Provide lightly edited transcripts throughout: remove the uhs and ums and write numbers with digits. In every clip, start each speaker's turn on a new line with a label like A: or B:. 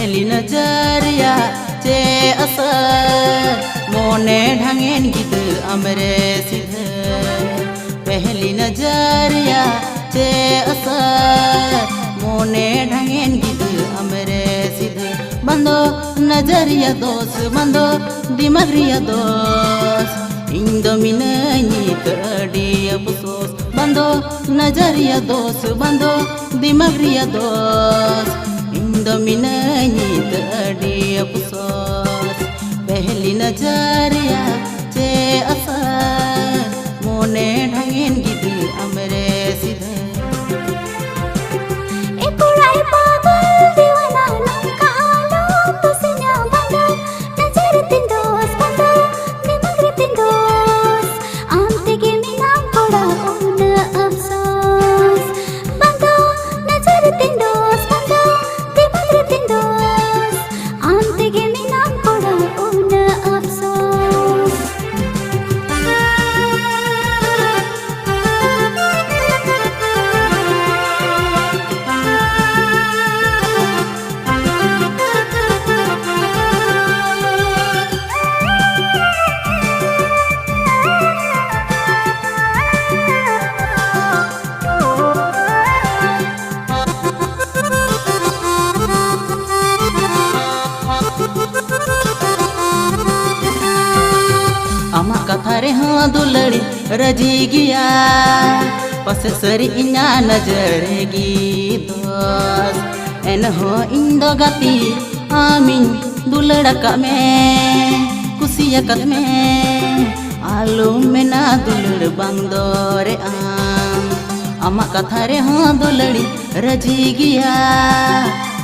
A: पहली नजरिया चे असर मोने ढंगेन गिद अमरे सिध पहली नजरिया चे असर मोने ढंगेन गिद अमरे सिध बंदो नजरिया दोस बंदो दिमगरिया दोस इंदो मिननी कड़ी अफसोस बंदो नजरिया दोस बंदो दिमगरिया दोस इंदो मिननी कड़ी अफसोस पहली नजरिया चे असर मोने ढंगेन गिद अमरे सिध अमा कथा रे हाँ दुलड़ी रजी गया पस सरी इना नजरेगी दोस्त एन हो इंदो गति आमिन दुलड़ा का में कुसिया कत में आलू में ना दुलड़ बंदोरे अमा कथा रे हाँ दुलड़ी रजी गया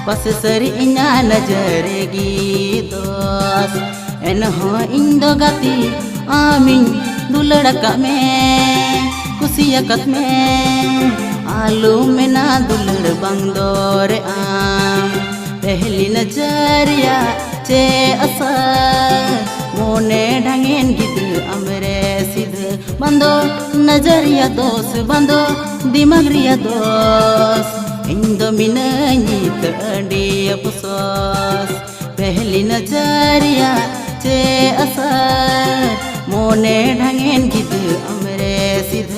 A: पस सरी इना नजरेगी दोस्त एन हो इंदो गति आमिन दुलड़का में कुसिया कत में आलू में ना दुलड़ बंदोर आम पहली नजरिया चे असर मोने ढंगेन गिद अमरे सिध बंदो नजरिया दोस बंदो दिमगरिया दोस इंदो मिननी कड़ी अफसोस पहली नजरिया चे असर मोने ढंगेन गिद अमरे सिध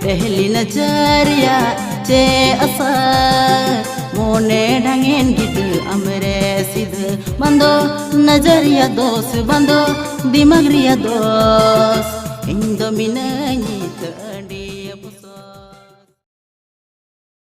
A: पहली नजरिया चे असर मोने ढंगेन गिद अमरे सिध बंदो नजरिया दोस बंदो दिमगरिया दोस इंदो मिननी